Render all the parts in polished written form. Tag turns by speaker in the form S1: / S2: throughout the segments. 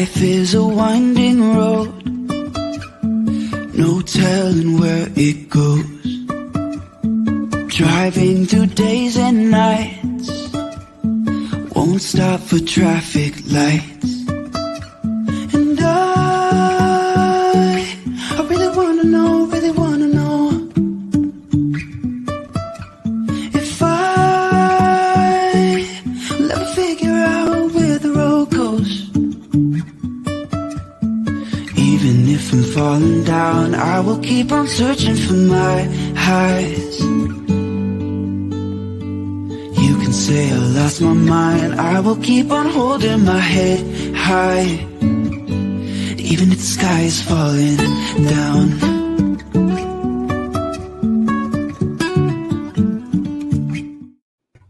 S1: Life is a winding road, no telling where it goes. Driving through days and nights, won't stop for traffic lights. And I really wanna know, if I will ever figure out where the road goes. Even if I'm falling down, I will keep on searching for my highs. You can say I lost my mind, I will keep on holding my head high, even if the sky is falling down.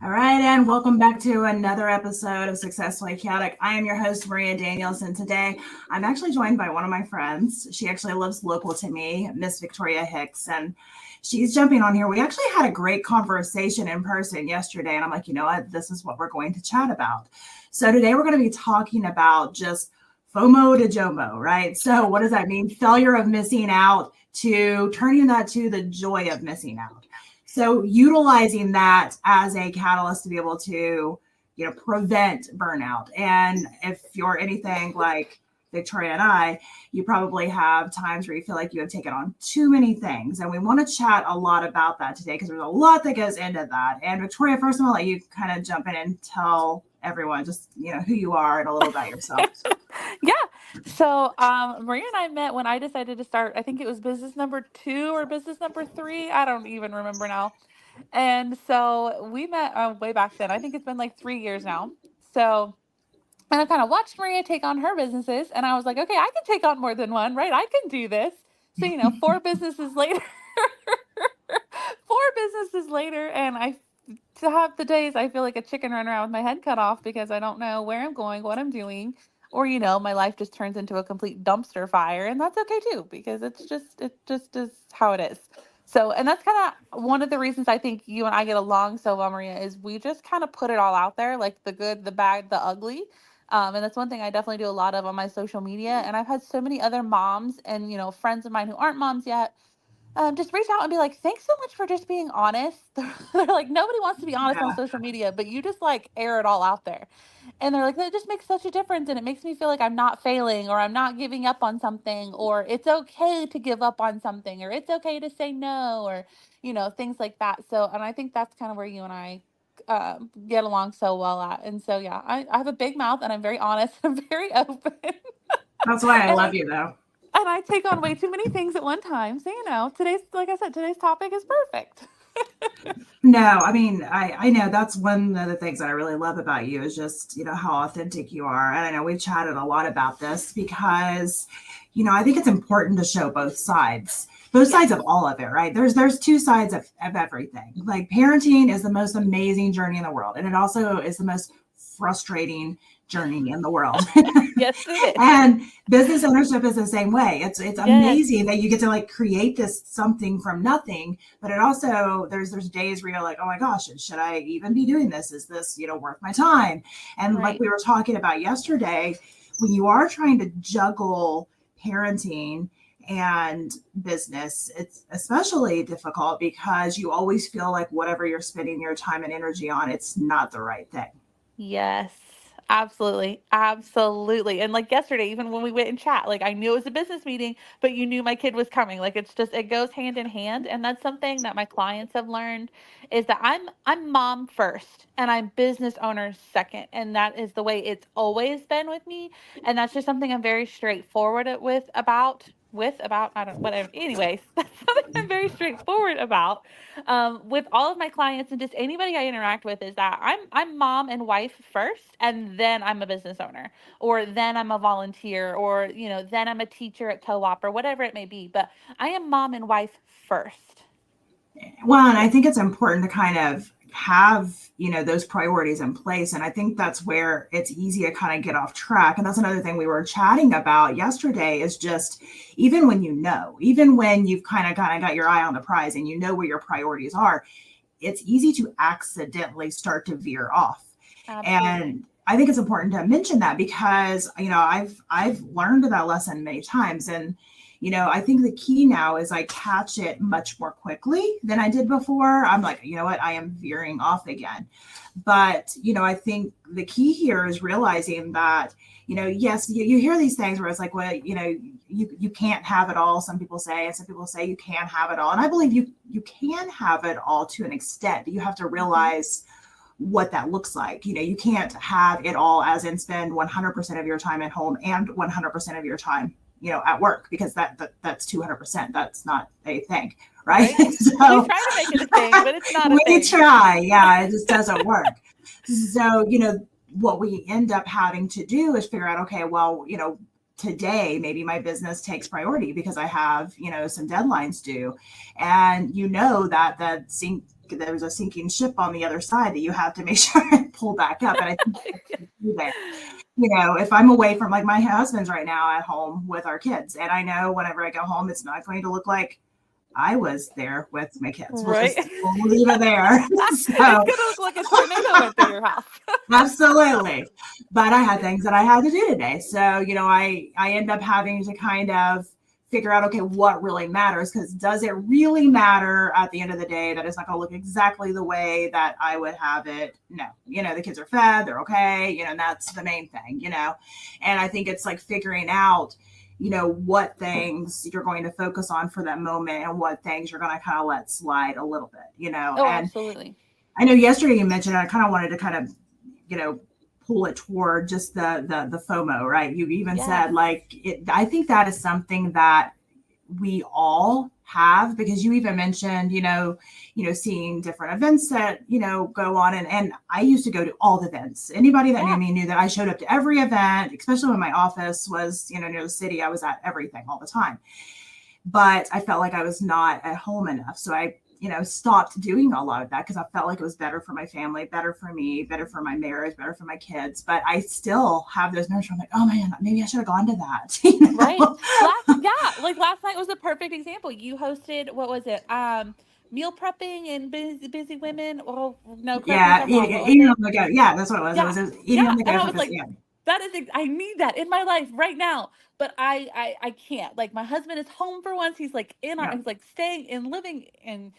S2: All right, and welcome back to another episode of Successfully Chaotic. I am your host, Maria Daniels, and today I'm actually joined by one of my friends. She actually lives local to me, Miss Victoria Hicks, and she's jumping on here. We actually had a great conversation in person yesterday, and I'm like, you know what? This is what we're going to chat about. So today we're going to be talking about just FOMO to JOMO, right? So what does that mean? Failure of missing out to turning that to the joy of missing out. So utilizing that as a catalyst to be able to, prevent burnout. And if you're anything like Victoria and I, you probably have times where you feel like you have taken on too many things. And we want to chat a lot about that today because there's a lot that goes into that. And Victoria, first of all, let you kind of jump in and tell everyone just, who you are and a little about yourself.
S3: Yeah. So Maria and I met when I decided to start, I think it was business number 2 or business number 3. I don't even remember now. And so we met way back then. I think it's been like 3 years now. So, and I kind of watched Maria take on her businesses and I was like, okay, I can take on more than one, right? I can do this. So, 4 businesses later, 4 businesses later, and to have the days I feel like a chicken running around with my head cut off because I don't know where I'm going, what I'm doing, or my life just turns into a complete dumpster fire, and that's okay too because it just is how it is. So, and that's kind of one of the reasons I think you and I get along so well, Maria, is we just kind of put it all out there, like the good, the bad, the ugly. And that's one thing I definitely do a lot of on my social media. And I've had so many other moms and friends of mine who aren't moms yet just reach out and be like, thanks so much for just being honest. They're like, nobody wants to be honest on social media, but you just like air it all out there. And they're like, that just makes such a difference. And it makes me feel like I'm not failing or I'm not giving up on something, or it's okay to give up on something, or it's okay to say no, or, things like that. So, and I think that's kind of where you and I get along so well at. And so, yeah, I have a big mouth and I'm very honest. I'm very open.
S2: That's why I love you, though.
S3: And I take on way too many things at one time. So, like I said, today's topic is perfect.
S2: No, I mean, I know that's one of the things that I really love about you is just, how authentic you are. And I know we've chatted a lot about this because, I think it's important to show both sides of all of it, right? There's 2 sides of everything. Like parenting is the most amazing journey in the world. And it also is the most frustrating journey in the world.
S3: Yes, it is.
S2: And business ownership is the same way. It's amazing that you get to like create this something from nothing, but it also there's days where you're like, oh my gosh, should I even be doing this? Is this, worth my time? And
S3: Right.
S2: like we were talking about yesterday, when you are trying to juggle parenting and business, it's especially difficult because you always feel like whatever you're spending your time and energy on, it's not the right thing.
S3: Yes, absolutely. Absolutely. And like yesterday, even when we went and chat, like I knew it was a business meeting, but you knew my kid was coming. Like it goes hand in hand. And that's something that my clients have learned is that I'm mom first and I'm business owner second. And that is the way it's always been with me. And that's just something I'm very straightforward about, I don't, whatever. Anyways, that's something I'm very straightforward about with all of my clients and just anybody I interact with is that I'm mom and wife first, and then I'm a business owner, or then I'm a volunteer, or then I'm a teacher at co-op or whatever it may be. But I am mom and wife first.
S2: Well, and I think it's important to kind of have, those priorities in place. And I think that's where it's easy to kind of get off track. And that's another thing we were chatting about yesterday is just even when even when you've kind of got your eye on the prize and you know where your priorities are, it's easy to accidentally start to veer off.
S3: Absolutely.
S2: And I think it's important to mention that because, I've learned that lesson many times. And, I think the key now is I catch it much more quickly than I did before. I'm like, you know what, I am veering off again. But, I think the key here is realizing that, yes, you hear these things where it's like, well, you can't have it all. Some people say, and some people say you can have it all. And I believe you can have it all to an extent, but you have to realize what that looks like. You can't have it all as in spend 100% of your time at home and 100% of your time, at work, because that's 200%. That's not a thing. Right.
S3: Right? We
S2: So
S3: try to make it a thing, but it's not a
S2: we
S3: thing.
S2: try. Yeah. It just doesn't work. So, what we end up having to do is figure out, okay, well, today maybe my business takes priority because I have, some deadlines due. And that there's a sinking ship on the other side that you have to make sure and pull back up. And I think that, if I'm away from, like, my husband's right now at home with our kids, and I know whenever I go home, it's not going to look like I was there with my kids.
S3: Right?
S2: We'll leave it there.
S3: It's gonna look like a tornado went through your house.
S2: Absolutely. But I had things that I had to do today. So, I end up having to kind of figure out, okay, what really matters? Because does it really matter at the end of the day that it's not going to look exactly the way that I would have it? No. The kids are fed, they're okay, and that's the main thing, And I think it's like figuring out, what things you're going to focus on for that moment and what things you're going to kind of let slide a little bit,
S3: Oh,
S2: and
S3: absolutely.
S2: I know yesterday you mentioned, I kind of wanted to kind of, pull it toward just the FOMO, right? You even said,
S3: Yes.
S2: like, I think that is something that we all have, because you even mentioned, seeing different events that, go on. And I used to go to all the events. Anybody that knew me knew that I showed up to every event, especially when my office was, near the city. I was at everything all the time. But I felt like I was not at home enough. So I, stopped doing a lot of that because I felt like it was better for my family, better for me, better for my marriage, better for my kids. But I still have those moments where I'm like, oh man, maybe I should have gone to that.
S3: Right. Like last night was a perfect example. You hosted, what was it? Meal prepping and busy women. Oh no, correct me if
S2: Yeah,
S3: I'm wrong. What was
S2: eating
S3: it?
S2: on the go. Yeah, that's what it was.
S3: Yeah.
S2: It was eating
S3: Yeah.
S2: on the
S3: And
S2: go
S3: I
S2: for
S3: was
S2: this.
S3: like,
S2: Yeah,
S3: I need that in my life right now. But I can't. Like, my husband is home for once. He's like
S2: yeah,
S3: he's like staying and living and,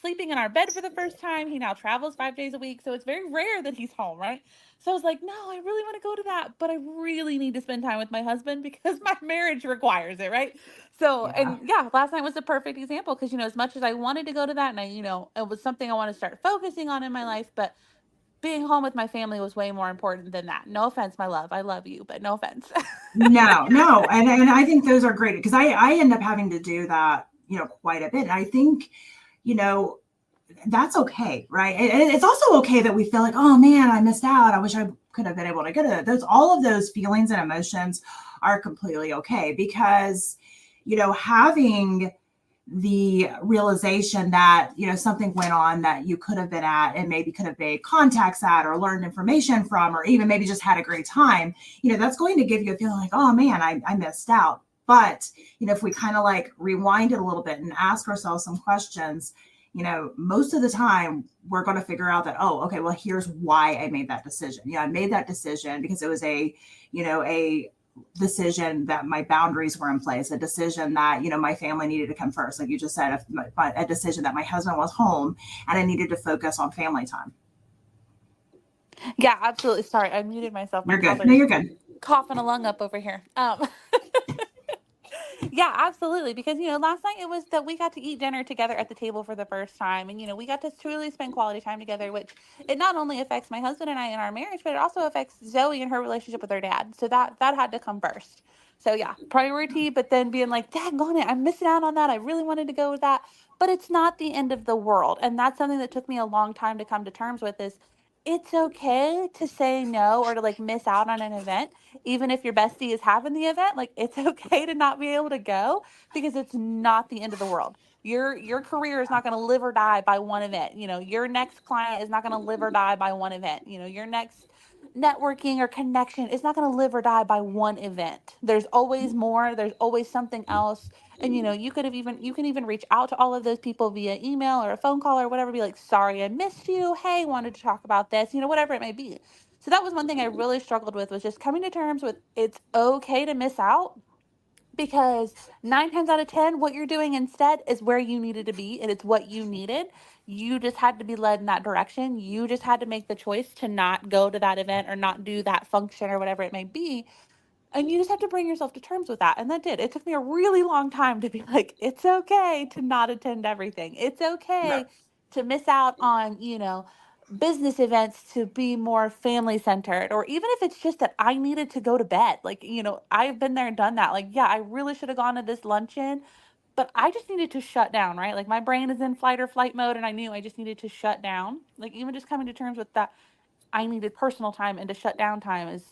S3: sleeping in our bed for the first time. He now travels 5 days a week. So it's very rare that he's home, right? So I was like, no, I really want to go to that, but I really need to spend time with my husband because my marriage requires it, right? So,
S2: yeah.
S3: and yeah, last night was a perfect example because, as much as I wanted to go to that and it was something I want to start focusing on in my life, but being home with my family was way more important than that. No offense, my love. I love you, but no offense.
S2: No, no. And I think those are great because I end up having to do that, quite a bit. And I think, you know, that's okay, right? And it's also okay that we feel like, oh man, I missed out. I wish I could have been able to get it. Those, all of those feelings and emotions are completely okay because, having the realization that, something went on that you could have been at and maybe could have made contacts at or learned information from, or even maybe just had a great time, that's going to give you a feeling like, oh man, I missed out. But, if we kind of like rewind it a little bit and ask ourselves some questions, most of the time we're going to figure out that, oh, okay, well, here's why I made that decision. I made that decision because it was a decision that my boundaries were in place, a decision that, my family needed to come first. Like you just said, a decision that my husband was home and I needed to focus on family time.
S3: Yeah, absolutely. Sorry, I muted myself. My
S2: You're good. No,
S3: toddler's
S2: you're good.
S3: coughing a lung up over here. Yeah, absolutely. Because, last night it was that we got to eat dinner together at the table for the first time. And, we got to truly spend quality time together, which it not only affects my husband and I in our marriage, but it also affects Zoe and her relationship with her dad. So that had to come first. So yeah, priority, but then being like, dang on it, I'm missing out on that. I really wanted to go with that. But it's not the end of the world. And that's something that took me a long time to come to terms with is it's okay to say no or to like miss out on an event even if your bestie is having the event. Like, it's okay to not be able to go because it's not the end of the world. Your career is not going to live or die by one event. Your next client is not going to live or die by one event. Your next networking or connection is not going to live or die by one event. There's always more, there's always something else. And you can even reach out to all of those people via email or a phone call or whatever, be like, sorry I missed you, hey, wanted to talk about this, whatever it may be. So that was one thing I really struggled with, was just coming to terms with it's okay to miss out, because 9 times out of 10, what you're doing instead is where you needed to be, and it's what you needed. You just had to be led in that direction. You just had to make the choice to not go to that event or not do that function or whatever it may be. And you just have to bring yourself to terms with that. And that did. It took me a really long time to be like, it's okay to not attend everything. It's
S2: Yeah.
S3: okay to miss out on, business events, to be more family centered, or even if it's just that I needed to go to bed. Like, I've been there and done that. Like, yeah, I really should have gone to this luncheon, but I just needed to shut down, right? Like, my brain is in fight or flight mode, and I knew I just needed to shut down. Like, even just coming to terms with that, I needed personal time, and to shut down time is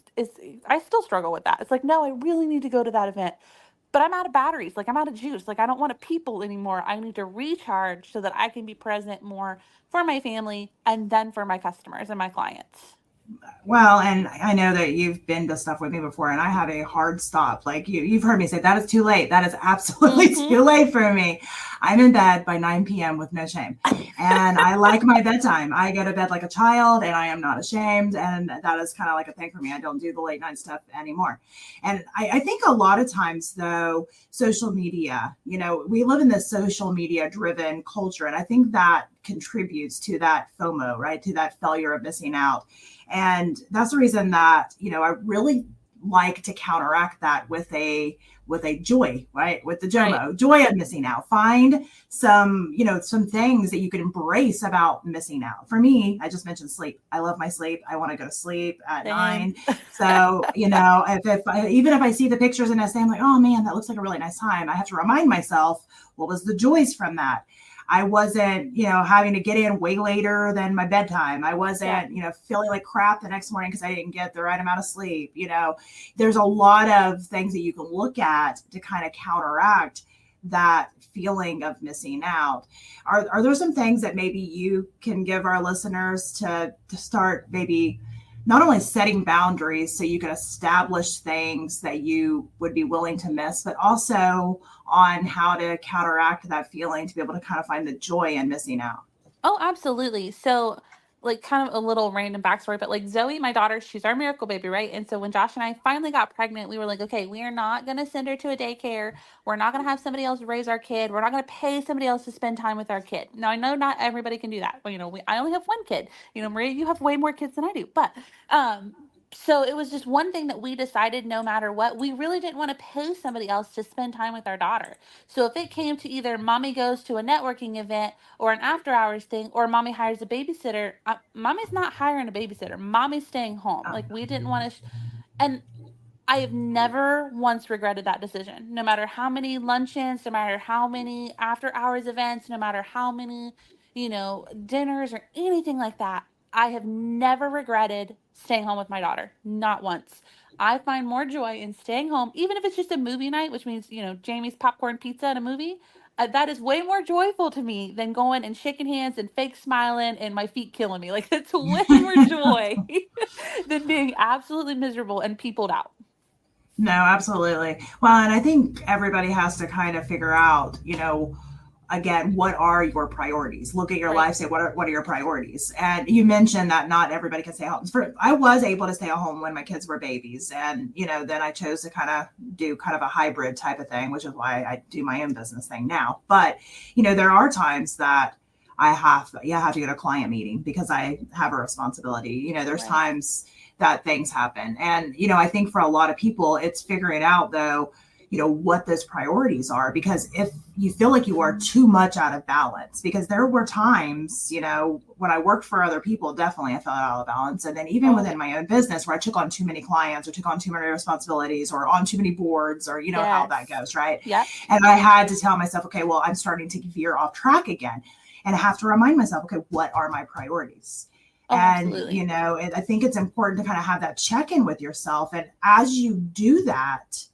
S3: I still struggle with that. It's like, no, I really need to go to that event, but I'm out of batteries. Like, I'm out of juice. Like, I don't want to people anymore. I need to recharge so that I can be present more for my family and then for my customers and my clients.
S2: Well, and I know that you've been to stuff with me before, and I have a hard stop. Like you've heard me say, that is too late. That is absolutely
S3: Mm-hmm.
S2: too late for me. I'm in bed by 9 p.m. with no shame. And I like my bedtime. I go to bed like a child, and I am not ashamed. And that is kind of like a thing for me. I don't do the late night stuff anymore. And I think a lot of times, though, social media, we live in this social media driven culture. And I think that contributes to that FOMO, right? To that failure of missing out. And that's the reason that, I really like to counteract that with a joy, right? With the JOMO,
S3: Right.
S2: joy of missing out. Find some, some things that you can embrace about missing out. For me, I just mentioned sleep. I love my sleep. I want to go to sleep at
S3: Same.
S2: 9. So, even if I see the pictures and I say, I'm like, oh man, that looks like a really nice time, I have to remind myself, what was the joys from that? I wasn't, having to get in way later than my bedtime. I wasn't, feeling like crap the next morning because I didn't get the right amount of sleep. There's a lot of things that you can look at to kind of counteract that feeling of missing out. Are there some things that maybe you can give our listeners to start maybe not only setting boundaries so you can establish things that you would be willing to miss, but also on how to counteract that feeling to be able to kind of find the joy in missing out?
S3: Oh, absolutely. So, like, kind of a little random backstory, but like Zoe, my daughter, she's our miracle baby, right? And so when Josh and I finally got pregnant, we were like, okay, we are not going to send her to a daycare. We're not going to have somebody else raise our kid. We're not going to pay somebody else to spend time with our kid. Now, I know not everybody can do that, but I only have one kid. Maria, you have way more kids than I do, but um, so it was just one thing that we decided, no matter what, we really didn't want to pay somebody else to spend time with our daughter. So if it came to either mommy goes to a networking event or an after hours thing, or mommy hires a babysitter, mommy's not hiring a babysitter. Mommy's staying home. Like, we didn't want to, and I have never once regretted that decision. No matter how many luncheons, no matter how many after hours events, no matter how many, dinners or anything like that, I have never regretted staying home with my daughter. Not once. I find more joy in staying home, even if it's just a movie night, which means, Jamie's popcorn pizza and a movie. That is way more joyful to me than going and shaking hands and fake smiling and my feet killing me. Like, it's way more joy than being absolutely miserable and peopled out.
S2: No, absolutely. Well, and I think everybody has to kind of figure out, again, what are your priorities? Look at your
S3: Right.
S2: life, say, what are your priorities? And you mentioned that not everybody can stay home. I was able to stay at home when my kids were babies. And, then I chose to kind of do kind of a hybrid type of thing, which is why I do my own business thing now. But, there are times that I have to get a client meeting because I have a responsibility. There's
S3: Right.
S2: times that things happen. And, I think for a lot of people, it's figuring out, though, what those priorities are, because if you feel like you are too much out of balance, because there were times, when I worked for other people, definitely I felt out of balance. And then even within my own business where I took on too many clients or took on too many responsibilities or on too many boards or, how that goes. Right.
S3: Yep.
S2: And I had to tell myself, okay, well, I'm starting to veer off track again. And I have to remind myself, okay, what are my priorities?
S3: Oh,
S2: And,
S3: absolutely.
S2: I think it's important to kind of have that check-in with yourself. And as you do that,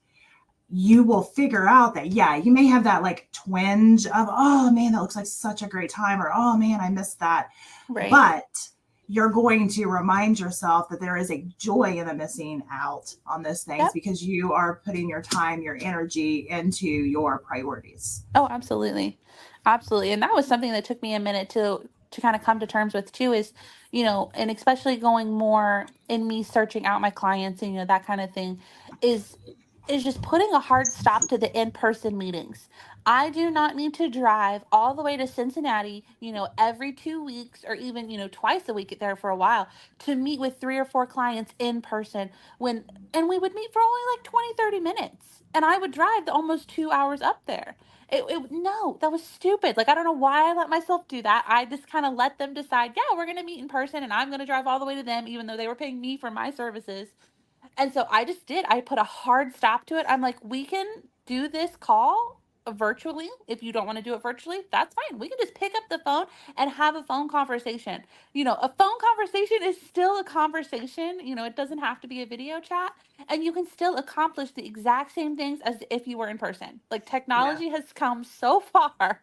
S2: you will figure out that, yeah, you may have that like twinge of, oh man, that looks like such a great time, or, oh man, I missed that.
S3: Right.
S2: But you're going to remind yourself that there is a joy in the missing out on those things,
S3: Yep.
S2: because you are putting your time, your energy into your priorities.
S3: Oh, absolutely. Absolutely. And that was something that took me a minute to to kind of come to terms with too is, and especially going more in me searching out my clients and, that kind of thing is just putting a hard stop to the in-person meetings. I do not need to drive all the way to Cincinnati, every 2 weeks or even, twice a week there for a while to meet with 3 or 4 clients in person and we would meet for only like 20, 30 minutes. And I would drive the almost 2 hours up there. No, that was stupid. Like, I don't know why I let myself do that. I just kind of let them decide, yeah, we're going to meet in person and I'm going to drive all the way to them, even though they were paying me for my services. And so I just did. I put a hard stop to it. I'm like, we can do this call virtually. If you don't want to do it virtually, that's fine. We can just pick up the phone and have a phone conversation. A phone conversation is still a conversation. It doesn't have to be a video chat. And you can still accomplish the exact same things as if you were in person. Like,
S2: Yeah,
S3: technology has come so far.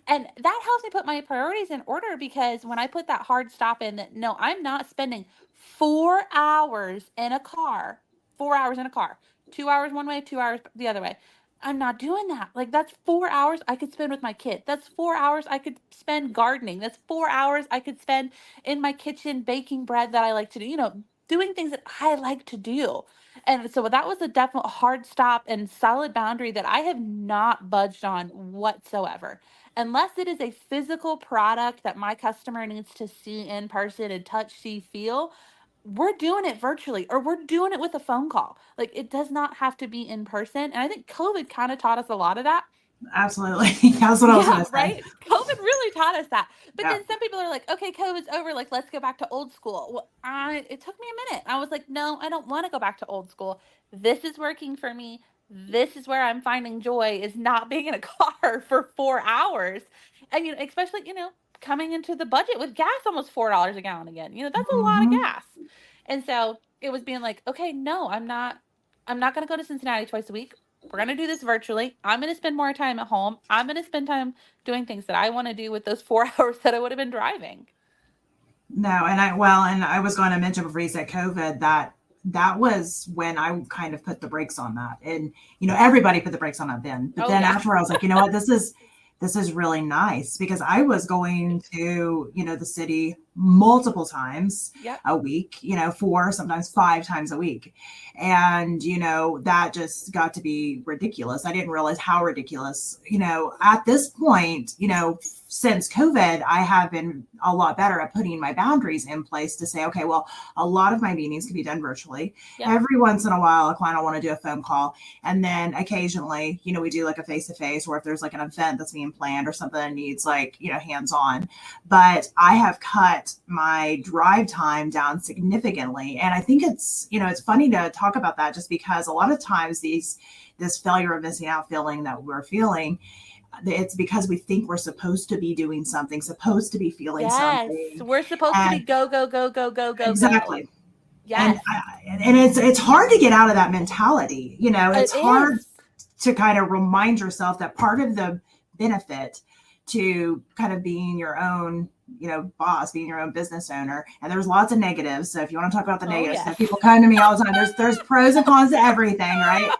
S3: And that helps me put my priorities in order because when I put that hard stop in that, no, I'm not spending 4 hours in a car, 4 hours in a car, 2 hours one way, 2 hours the other way. I'm not doing that. Like, that's 4 hours I could spend with my kid. That's 4 hours I could spend gardening. That's 4 hours I could spend in my kitchen baking bread that I like to do, doing things that I like to do. And so that was a definite hard stop and solid boundary that I have not budged on whatsoever. Unless it is a physical product that my customer needs to see in person and touch, see, feel, we're doing it virtually or we're doing it with a phone call. Like, it does not have to be in person. And I think COVID kind of taught us a lot of that.
S2: absolutely. That's what I was
S3: Yeah,
S2: going to say.
S3: right? COVID really taught us that. But
S2: Yeah.
S3: then some people are like, okay, COVID's over. Like, let's go back to old school. Well, it took me a minute. I was like, no, I don't want to go back to old school. This is working for me. This is where I'm finding joy is not being in a car for 4 hours. And, especially, coming into the budget with gas almost $4 a gallon again. That's a lot of
S2: Hmm.
S3: gas. And so it was being like, okay, no, I'm not going to go to Cincinnati twice a week. We're going to do this virtually. I'm going to spend more time at home. I'm going to spend time doing things that I want to do with those 4 hours that I would have been driving.
S2: No, and I was going to mention before you said COVID that was when I kind of put the brakes on that. And everybody put the brakes on it then. But
S3: Oh,
S2: then
S3: yeah.
S2: after I was like, you know what, this is really nice because I was going to, the city multiple times
S3: Yep.
S2: a week, 4, sometimes 5 times a week. And, that just got to be ridiculous. I didn't realize how ridiculous, at this point, since COVID, I have been a lot better at putting my boundaries in place to say, okay, well, a lot of my meetings can be done virtually.
S3: Yep.
S2: Every once in a while, a client will want to do a phone call. And then occasionally, we do like a face-to-face, or if there's like an event that's being planned or something that needs like, hands-on. But I have cut my drive time down significantly. And I think it's funny to talk about that just because a lot of times this failure of missing out feeling that we're feeling, it's because we think we're supposed to be doing something, supposed to be feeling
S3: Yes.
S2: something.
S3: We're supposed to be
S2: And
S3: go, go, go, go, go, go, go.
S2: exactly. And
S3: Yes.
S2: and it's hard to get out of that mentality. It's
S3: It
S2: hard
S3: is.
S2: to kind of remind yourself that part of the benefit to kind of being your own, boss, being your own business owner. And there's lots of negatives. So if you want to talk about the
S3: Oh,
S2: negatives,
S3: yes.
S2: people come to me all the time. There's pros and cons to everything, right?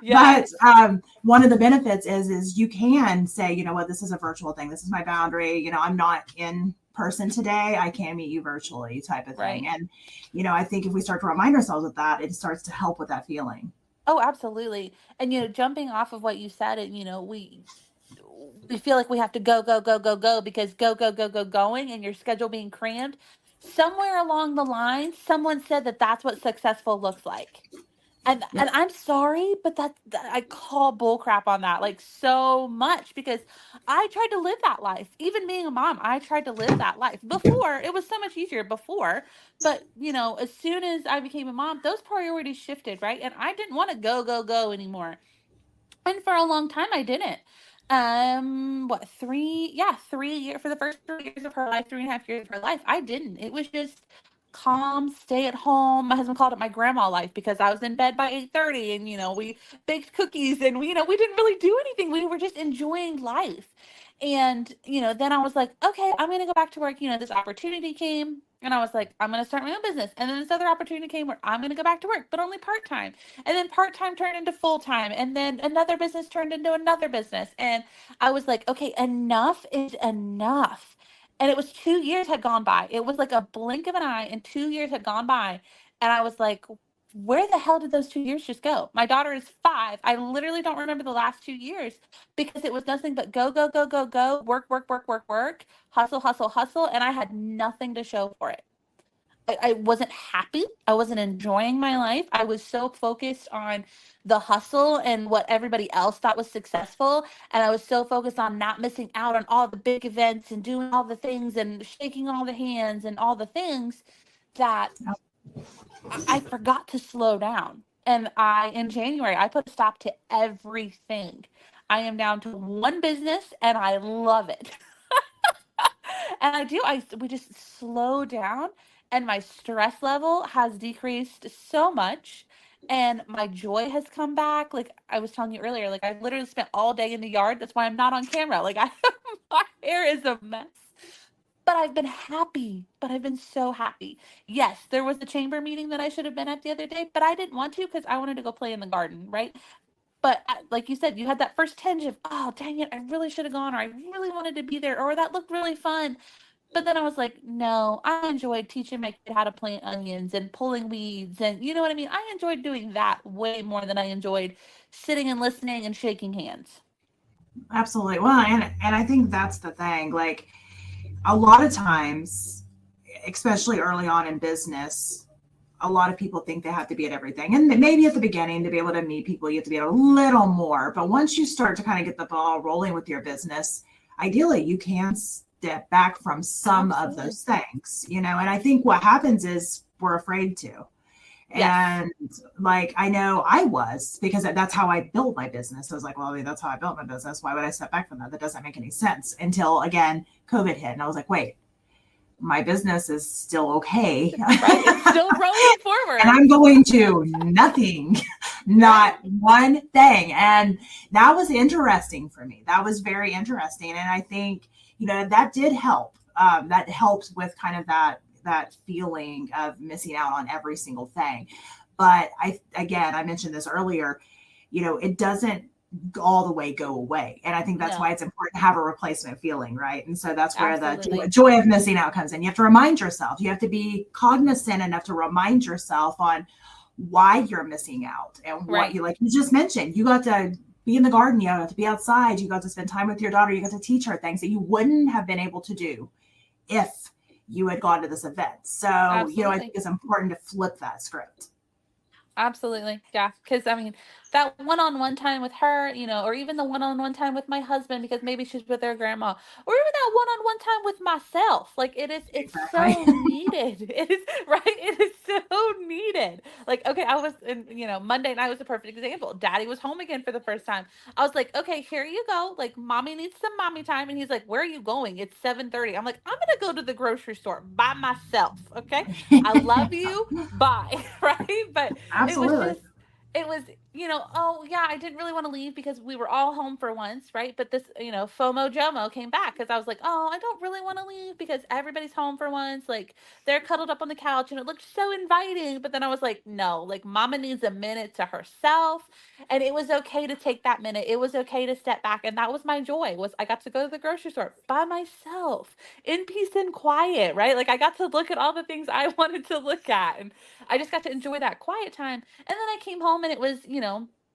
S3: Yes.
S2: But one of the benefits is you can say, you know what, this is a virtual thing. This is my boundary. I'm not in person today. I can meet you virtually, type of thing.
S3: Right.
S2: And I think if we start to remind ourselves of that, it starts to help with that feeling.
S3: Oh, absolutely. And jumping off of what you said, and we feel like we have to go, go, go, go, go because go, go, go, go, going and your schedule being crammed. Somewhere along the line, someone said that that's what successful looks like. And
S2: Yep.
S3: I'm sorry, but that I call bull crap on that like so much because I tried to live that life. Even being a mom, I tried to live that life before. It was so much easier before. But as soon as I became a mom, those priorities shifted, right? And I didn't want to go, go, go anymore. And for a long time I didn't. What, 3 years for the first 3 years of her life, 3.5 years of her life, I didn't. It was just calm, stay at home. My husband called it my grandma life because I was in bed by 8:30 and we baked cookies and we didn't really do anything. We were just enjoying life. And then I was like, okay, I'm gonna go back to work. This opportunity came and I was like, I'm gonna start my own business. And then this other opportunity came where I'm gonna go back to work, but only part-time. And then part-time turned into full-time. And then another business turned into another business. And I was like, okay, enough is enough. And it was 2 years had gone by. It was like a blink of an eye, and 2 years had gone by. And I was like, where the hell did those 2 years just go? My daughter is 5. I literally don't remember the last 2 years because it was nothing but go, go, go, go, go, work, work, work, work, work, hustle, hustle, hustle. And I had nothing to show for it. I wasn't happy. I wasn't enjoying my life. I was so focused on the hustle and what everybody else thought was successful. And I was so focused on not missing out on all the big events and doing all the things and shaking all the hands and all the things that I forgot to slow down. And in January, I put a stop to everything. I am down to one business and I love it. And we just slow down, and my stress level has decreased so much, and my joy has come back. Like I was telling you earlier, like I literally spent all day in the yard. That's why I'm not on camera. Like my hair is a mess. But I've been happy. But I've been so happy. Yes, there was a chamber meeting that I should have been at the other day, but I didn't want to because I wanted to go play in the garden, right? But like you said, you had that first tinge of, oh, dang it, I really should have gone, or I really wanted to be there, or that looked really fun. But then I was like, no, I enjoyed teaching my kid how to plant onions and pulling weeds. And you know what I mean? I enjoyed doing that way more than I enjoyed sitting and listening and shaking hands.
S2: Absolutely. Well, and I think that's the thing. Like a lot of times, especially early on in business, a lot of people think they have to be at everything. And maybe at the beginning, to be able to meet people, you have to be at a little more. But once you start to kind of get the ball rolling with your business, ideally you can step back from some of those things, and I think what happens is we're afraid to.
S3: Yes.
S2: And like, I know I was, because that's how I built my business. I was like, well, I mean, that's how I built my business. Why would I step back from that? That doesn't make any sense, until again, COVID hit. And I was like, wait, my business is still okay.
S3: Right? It's still rolling forward.
S2: And I'm going to nothing, not one thing. And that was interesting for me. That was very interesting. And I think, that did help. That helped with kind of that feeling of missing out on every single thing. But I mentioned this earlier, it doesn't all the way go away. And I think that's why it's important to have a replacement feeling, right? And so that's where the joy of missing out comes in. You have to remind yourself. You have to be cognizant enough to remind yourself on why you're missing out and what like you just mentioned. You got to be in the garden, you got to be outside, you got to spend time with your daughter, you got to teach her things that you wouldn't have been able to do if you had gone to this event. So,
S3: Absolutely.
S2: I think it's important to flip that script.
S3: Absolutely. Yeah. Because I mean, that one-on-one time with her, or even the one-on-one time with my husband, because maybe she's with their grandma, or even that one-on-one time with myself. Like it's so needed. It is right. It is so needed. Like, okay, I was Monday night was a perfect example. Daddy was home again for the first time. I was like, okay, here you go. Like, mommy needs some mommy time. And he's like, where are you going? It's 7:30. I'm like, I'm going to go to the grocery store by myself. Okay. I love you. Bye. Right. But
S2: Absolutely.
S3: it was, oh yeah, I didn't really want to leave because we were all home for once, right? But this, FOMO JOMO came back because I was like, oh, I don't really want to leave because everybody's home for once. Like they're cuddled up on the couch and it looked so inviting. But then I was like, no, like mama needs a minute to herself. And it was okay to take that minute. It was okay to step back. And that was my joy, was I got to go to the grocery store by myself in peace and quiet, right? Like I got to look at all the things I wanted to look at. And I just got to enjoy that quiet time. And then I came home and it was,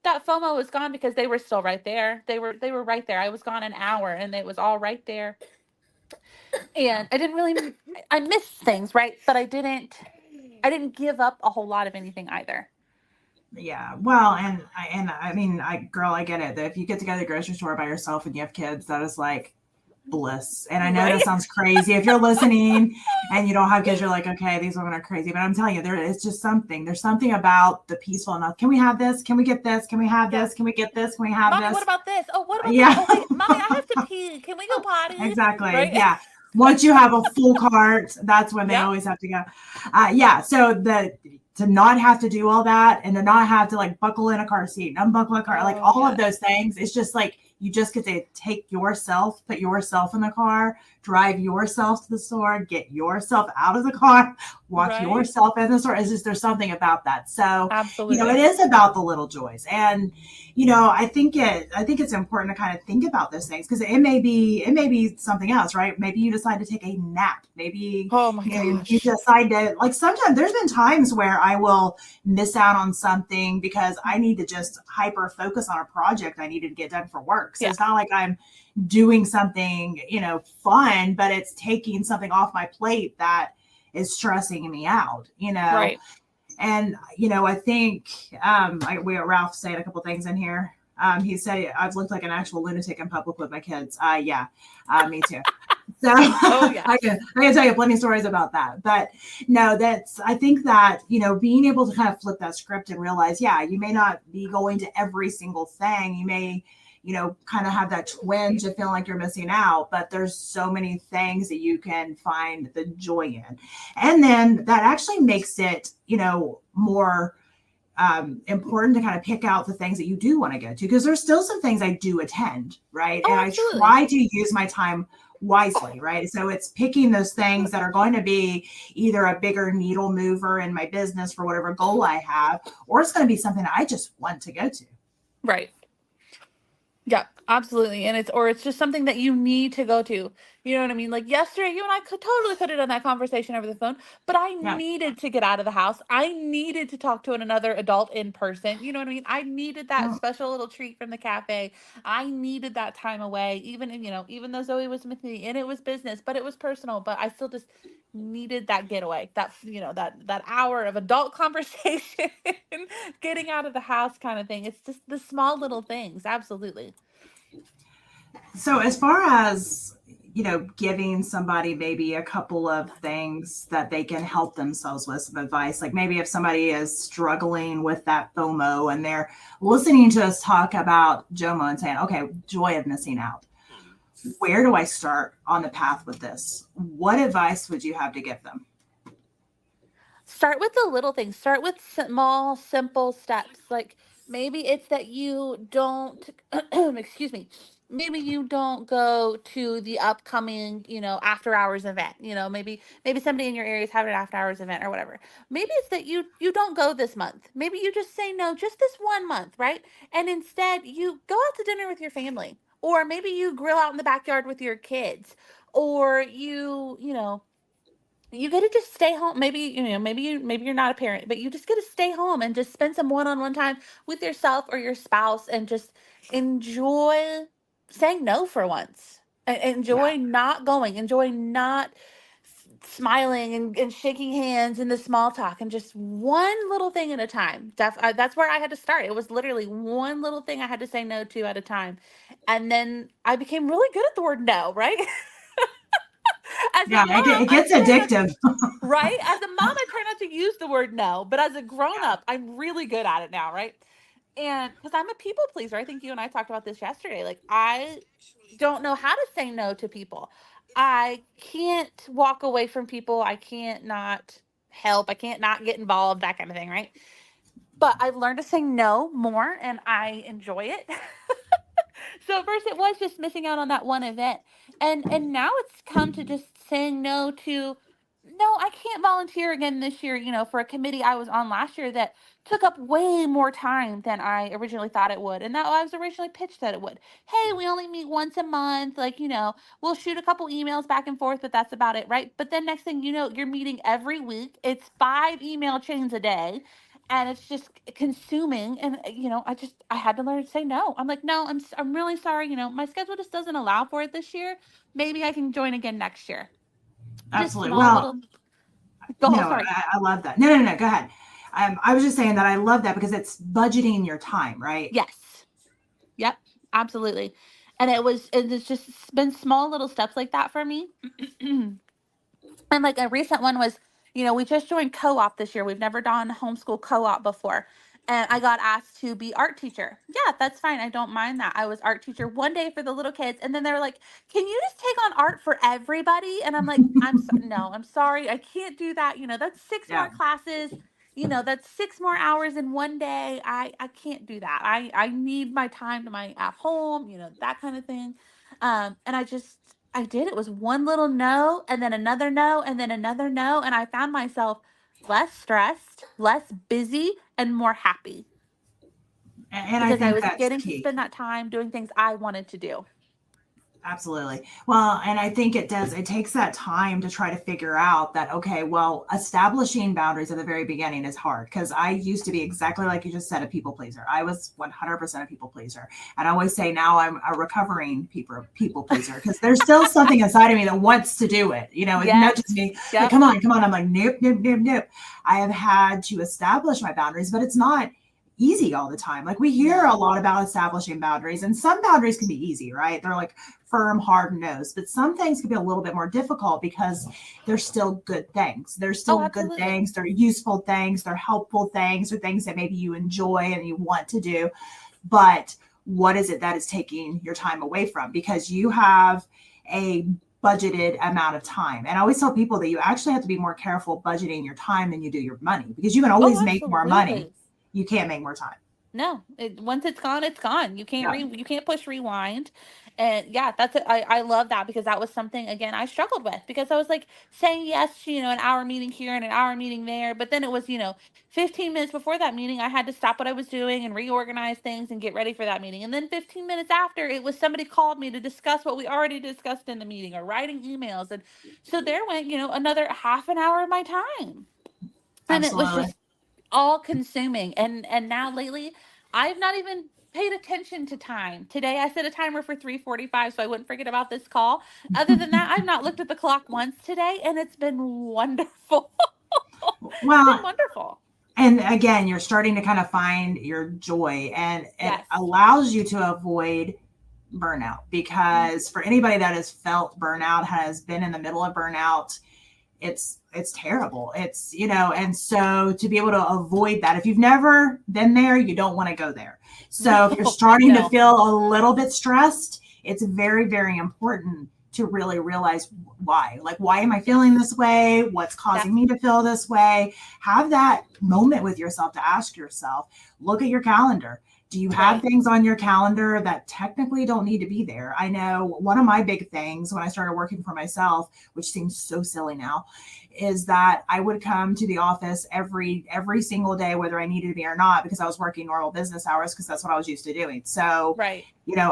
S3: that FOMO was gone because they were still right there. They were right there. I was gone an hour and it was all right there. And I missed things, right? But I didn't give up a whole lot of anything either.
S2: Yeah. Well, and I mean, girl, I get it. That if you get to go to the grocery store by yourself and you have kids, that is like bliss. And I know that sounds crazy. If you're listening and you don't have kids, you're like, okay, these women are crazy. But I'm telling you, there's something about the peaceful enough. Can we have this? Can we get this? Can we have this? Can we get this? Can we have
S3: Mommy,
S2: this?
S3: what about this? Oh, what about this? Oh, wait, Mommy, I have to pee. Can we go potty?
S2: Exactly.
S3: Right?
S2: Yeah. Once you have a full cart, that's when they always have to go. So to not have to do all that and to not have to like buckle in a car seat, unbuckle a car, like all of those things, it's just like, you just get to take yourself, put yourself in the car, drive yourself to the store, get yourself out of the car, walk
S3: Right?
S2: yourself in the store. Is just there's something about that. So, it
S3: Absolutely.
S2: is about the little joys. And, I think it's important to kind of think about those things because it may be something else, right? Maybe you decide to take a nap. Maybe,
S3: Oh my
S2: you
S3: gosh.
S2: decide to like sometimes there's been times where I will miss out on something because I need to just hyper focus on a project I needed to get done for work. So
S3: Yeah.
S2: it's not like I'm doing something, fun, but it's taking something off my plate that is stressing me out.
S3: Right.
S2: And, I think we Ralph saying a couple things in here. He said, I've looked like an actual lunatic in public with my kids. Yeah, me too. So
S3: Oh yeah.
S2: I can tell you plenty of stories about that. But no, I think that, being able to kind of flip that script and realize, yeah, you may not be going to every single thing. You may, kind of have that twinge of feeling like you're missing out, but there's so many things that you can find the joy in. And then that actually makes it, more important to kind of pick out the things that you do want to go to because there's still some things I do attend, right? And
S3: Oh,
S2: I
S3: absolutely.
S2: try to use my time wisely, right? So it's picking those things that are going to be either a bigger needle mover in my business for whatever goal I have, or it's going to be something that I just want to go to.
S3: Right. Yeah, absolutely. And it's just something that you need to go to. You know what I mean? Like yesterday, you and I could have done that conversation over the phone, but I
S2: Yeah.
S3: needed to get out of the house. I needed to talk to another adult in person. You know what I mean? I needed that
S2: Mm.
S3: special little treat from the cafe. I needed that time away, even though Zoe was with me and it was business, but it was personal, but I still just needed that getaway. That hour of adult conversation, getting out of the house kind of thing. It's just the small little things. Absolutely.
S2: So as far as giving somebody maybe a couple of things that they can help themselves with some advice, like maybe if somebody is struggling with that FOMO and they're listening to us talk about JOMO and saying, okay, joy of missing out. Where do I start on the path with this? What advice would you have to give them?
S3: Start with the little things. Start with small, simple steps. Like maybe it's that you don't, excuse me, maybe you don't go to the upcoming, after hours event. Maybe somebody in your area is having an after hours event or whatever. Maybe it's that you don't go this month. Maybe you just say no, just this one month, right? And instead you go out to dinner with your family. Or maybe you grill out in the backyard with your kids. Or you get to just stay home. Maybe you're not a parent, but you just get to stay home and just spend some one-on-one time with yourself or your spouse and just enjoy saying no for once.
S2: Yeah.
S3: Enjoy not going, enjoy not smiling and shaking hands and the small talk and just one little thing at a time. That's where I had to start. It was literally one little thing I had to say no to at a time. And then I became really good at the word no, right? As a
S2: Yeah.
S3: mom,
S2: It
S3: I
S2: gets
S3: try not
S2: addictive.
S3: right? As a mom, I try not to use the word no, but as a grown
S2: Yeah.
S3: up, I'm really good at it now, right? And because I'm a people pleaser, I think you and I talked about this yesterday. Like, I don't know how to say no to people. I can't walk away from people. I can't not help. I can't not get involved, that kind of thing, right? But I've learned to say no more and I enjoy it. So at first it was just missing out on that one event. And now it's come to just saying no to no, I can't volunteer again this year, for a committee I was on last year that took up way more time than I originally thought it would. And that I was originally pitched that it would. Hey, we only meet once a month, like, we'll shoot a couple emails back and forth, but that's about it, right? But then next thing you know, you're meeting every week. It's 5 email chains a day and it's just consuming and I had to learn to say no. I'm like, no, I'm really sorry, my schedule just doesn't allow for it this year. Maybe I can join again next year. Just
S2: Absolutely.
S3: small
S2: Well,
S3: little go
S2: no,
S3: ahead, sorry.
S2: I love that. No, no, no. Go ahead. I was just saying that I love that because it's budgeting your time, right?
S3: Yes. Yep, absolutely. And it's just been small little steps like that for me. And like a recent one was, we just joined co-op this year. We've never done homeschool co-op before. And I got asked to be art teacher. Yeah, that's fine. I don't mind that. I was art teacher one day for the little kids. And then they were like, can you just take on art for everybody? And I'm like, no, I'm sorry. I can't do that. That's six
S2: Yeah.
S3: more classes. That's 6 more hours in one day. I can't do that. I need my time to my at home, that kind of thing. And I just I did. It was one little no, and then another no, and then another no. And I found myself less stressed, less busy, and more happy
S2: And I
S3: because I
S2: think
S3: was
S2: that's
S3: getting to
S2: key.
S3: spend that time doing things I wanted to do.
S2: Absolutely. Well, and I think it takes that time to try to figure out that, okay, well, establishing boundaries at the very beginning is hard because I used to be exactly like you just said, a people pleaser. I was 100% a people pleaser. And I always say now I'm a recovering people pleaser because there's still something inside of me that wants to do it. It
S3: Yes.
S2: nudges me like,
S3: Yep.
S2: come on, come on. I'm like, nope, nope, nope, nope. I have had to establish my boundaries, but it's not easy all the time. Like we hear a lot about establishing boundaries, and some boundaries can be easy, right? They're like firm, hard nose, but some things can be a little bit more difficult because they're still good things. They're
S3: Oh,
S2: still good
S3: absolutely.
S2: things. They're useful things. They're helpful things, or things that maybe you enjoy and you want to do. But what is it that is taking your time away from? Because you have a budgeted amount of time. And I always tell people that you actually have to be more careful budgeting your time than you do your money, because you can
S3: Oh,
S2: always make more money.
S3: absolutely.
S2: You can't make more time.
S3: No, once it's gone, it's gone. You can't
S2: Yeah.
S3: you can't push rewind. And yeah, that's it. I love that because that was something again I struggled with because I was like saying yes to, an hour meeting here and an hour meeting there, but then it was, 15 minutes before that meeting I had to stop what I was doing and reorganize things and get ready for that meeting. And then 15 minutes after, it was somebody called me to discuss what we already discussed in the meeting or writing emails. And so there went, another half an hour of my time. And it was
S2: Absolutely.
S3: just all consuming. And now lately I've not even paid attention to time. Today I set a timer for 3:45 so I wouldn't forget about this call. Other than that, I've not looked at the clock once today, and it's been wonderful. It's been
S2: Well,
S3: wonderful.
S2: and again, you're starting to kind of find your joy, and it
S3: Yes.
S2: allows you to avoid burnout, because for anybody that has felt burnout, has been in the middle of burnout, it's terrible. It's, and so to be able to avoid that, if you've never been there, you don't want to go there. So if you're starting to
S3: No.
S2: feel a little bit stressed, it's very, very important to really realize why. Like, why am I feeling this way? What's causing me to feel this way? Have that moment with yourself to ask yourself, look at your calendar. Do you have
S3: Right.
S2: things on your calendar that technically don't need to be there? I know one of my big things when I started working for myself, which seems so silly now, is that I would come to the office every single day, whether I needed to be or not, because I was working normal business hours, because that's what I was used to doing. So,
S3: Right.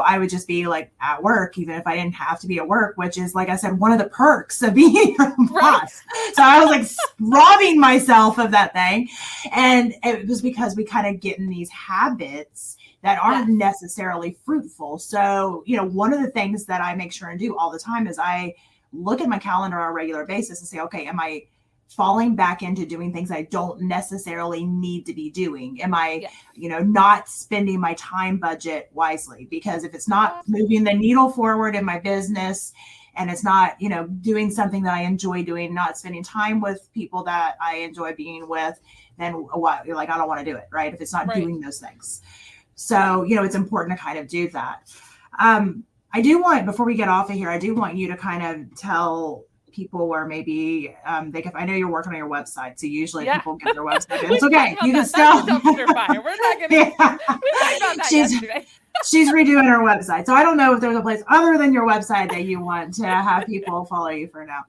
S2: I would just be like at work, even if I didn't have to be at work, which is, like I said, one of the perks of being your boss. So I was like robbing myself of that thing. And it was because we kind of get in these habits that aren't necessarily fruitful. So, one of the things that I make sure and do all the time is I look at my calendar on a regular basis and say, okay, am I falling back into doing things I don't necessarily need to be doing? Am I, not spending my time budget wisely? Because if it's not moving the needle forward in my business, and it's not, doing something that I enjoy doing, not spending time with people that I enjoy being with, then what? You're like, I don't want to do it, right? If it's not doing those things. So, it's important to kind of do that. I do want, before we get off of here, I do want you to kind of tell people where maybe I know you're working on your website, so usually people get their website, and it's okay. You can still.
S3: That's a dumpster fire. We're not gonna. We talked about that yesterday.
S2: She's redoing her website, so I don't know if there's a place other than your website that you want to have people follow you for now.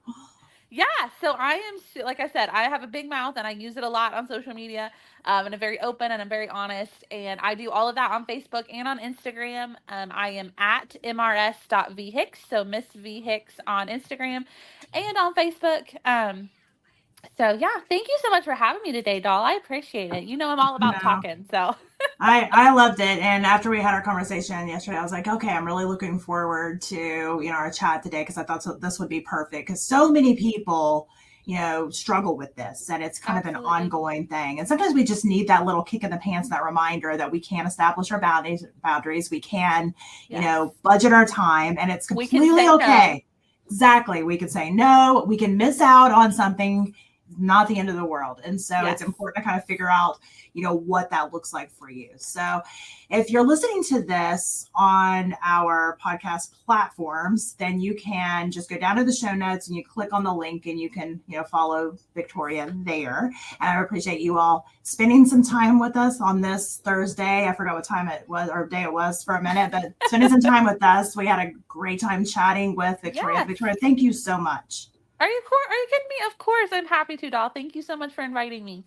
S3: Yeah, so I am, like I said, I have a big mouth and I use it a lot on social media. And I'm very open and I'm very honest. And I do all of that on Facebook and on Instagram. I am at mrs.vhicks, so Miss V Hicks on Instagram and on Facebook. So yeah, thank you so much for having me today, doll. I appreciate it. I'm all about talking, so.
S2: I loved it. And after we had our conversation yesterday, I was like, okay, I'm really looking forward to, our chat today, because I thought this would be perfect, because so many people, struggle with this, and it's kind of an ongoing thing. And sometimes we just need that little kick in the pants, that reminder that we can establish our boundaries. We can, budget our time, and it's completely okay. No. Exactly. We can say no. We can miss out on something not the end of the world. And so
S3: Yes.
S2: it's important to kind of figure out, what that looks like for you. So if you're listening to this on our podcast platforms, then you can just go down to the show notes and you click on the link and you can, follow Victoria there. And I appreciate you all spending some time with us on this Thursday. I forgot what time it was or day it was for a minute, but spending some time with us. We had a great time chatting with Victoria.
S3: Yes.
S2: Victoria, thank you so much.
S3: Are you kidding me? Of course, I'm happy to, doll. Thank you so much for inviting me.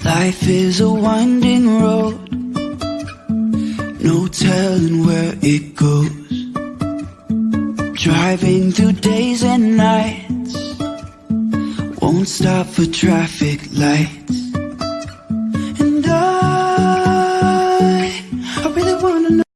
S1: Life is a winding road, no telling where it goes. Driving through days and nights, won't stop for traffic lights.